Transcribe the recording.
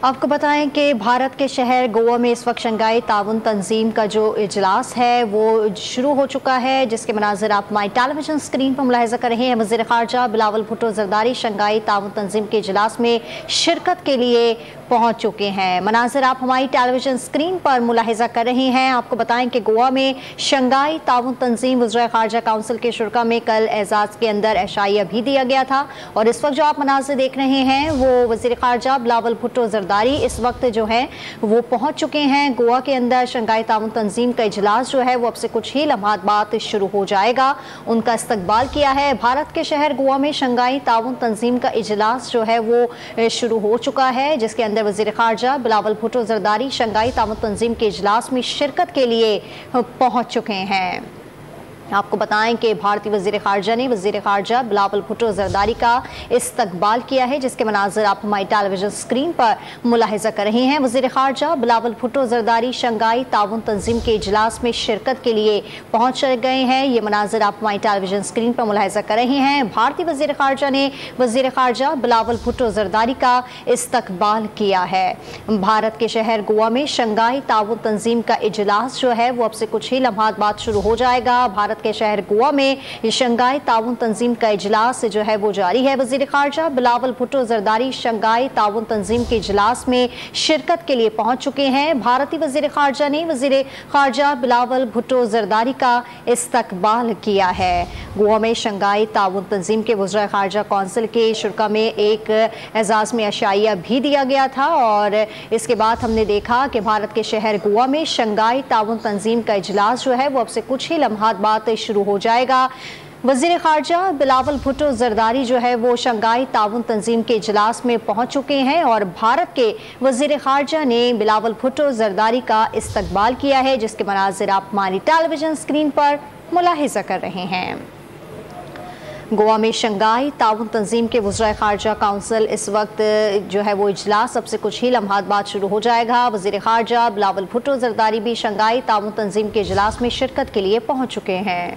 आपको बताएं कि भारत के शहर गोवा में इस वक्त शंघाई ताउन तंजीम का जो इजलास है वो शुरू हो चुका है, जिसके मनाजिर आप माई टेलीविजन स्क्रीन पर मुलाहिजा कर रहे हैं। वज़ीर ख़ारजा बिलावल भुट्टो ज़रदारी शंघाई ताउन तंजीम के इजलास में शिरकत के लिए पहुँच चुके हैं। मनाजिर आप हमारी टेलीविजन स्क्रीन पर मुलाहिजा कर रहे हैं। आपको बताएं कि गोवा में शंघाई ताउन तंजीम वज़ीर ख़ारजा काउंसिल के शुरा में कल एजाज़ के अंदर एशाइया भी दिया गया था, और इस वक्त जो आप मनाजिर देख रहे हैं वो वज़ीर ख़ारजा बिलावल भुट्टो ज़रदारी इस वक्त जो है वो पहुंच चुके हैं गोवा के अंदर। शंघाई ताउन तंजीम का इजलास जो है वो अब से कुछ ही लम्हात बाद शुरू हो जाएगा। उनका इस्तकबाल किया है। भारत के शहर गोवा में शंघाई ताउन तंजीम का इजलास जो है वो शुरू हो चुका है, जिसके अंदर वज़ीर ख़ारजा बिलावल भुट्टो ज़रदारी शंघाई ताउन तंजीम के इजलास में शिरकत के लिए पहुंच चुके हैं। आपको बताएं कि भारतीय वज़ीर ख़ारजा ने वज़ीर ख़ारजा बिलावल भुट्टो ज़रदारी का इस्तकबाल किया है, जिसके मनाज़िर आप हमारी टेलीविजन स्क्रीन पर मुलाहिजा कर रहे हैं। वज़ीर ख़ारजा बिलावल भुट्टो ज़रदारी शंघाई ताउन तंजीम के इजलास में शिरकत के लिए पहुँच गए हैं। ये मनाज़िर आप हमारी टेलीविजन स्क्रीन पर मुलाहिजा कर रहे हैं। भारतीय वज़ीर ख़ारजा ने वज़ीर ख़ारजा बिलावल भुट्टो ज़रदारी का इस्तकबाल किया है। भारत के शहर गोवा में शंघाई ताउन तंजीम का इजलास जो है वो अब से कुछ ही लम्हात बाद शुरू हो जाएगा। भारत के शहर गोवा में शंघाई ताउन तंजीम का इजलास जो है वो जारी है। वज़ीर ख़ारजा बिलावल भुट्टो ज़रदारी शंघाई ताउन तंजीम के इजलास में शिरकत के लिए पहुंच चुके हैं। भारतीय वज़ीर ख़ारजा ने वज़ीर ख़ारजा बिलावल भुट्टो ज़रदारी का इस्तकबाल किया है। गोवा में शंघाई ताउन तंजीम के वज़ीर ख़ारजा कौंसिल के शुरा में एक एजाज़ में एशाइया भी दिया गया था, और इसके बाद हमने देखा कि भारत के शहर गोवा में शंघाई ताउन तंजीम का इजलास जो है वो अब से कुछ ही लम्हात बाद शुरू हो जाएगा। वज़ीर ख़ारजा बिलावल भुट्टो ज़रदारी जो है वो शंघाई ताउन तंजीम के इजलास में पहुंच चुके हैं, और भारत के वज़ीर ख़ारजा ने बिलावल भुट्टो ज़रदारी का इस्तकबाल किया है, जिसके मनाज़िर आप हमारी टेलीविजन स्क्रीन पर मुलाहिजा कर रहे हैं। गोवा में शंघाई ताउन तंजीम के वज़ीर ख़ारजा काउंसिल इस वक्त जो है वो इजलास अब से कुछ ही लम्हात बाद शुरू हो जाएगा। वज़ीर ख़ारजा बिलावल भुट्टो ज़रदारी भी शंघाई ताउन तंजीम के इजलास में शिरकत के लिए पहुंच चुके हैं।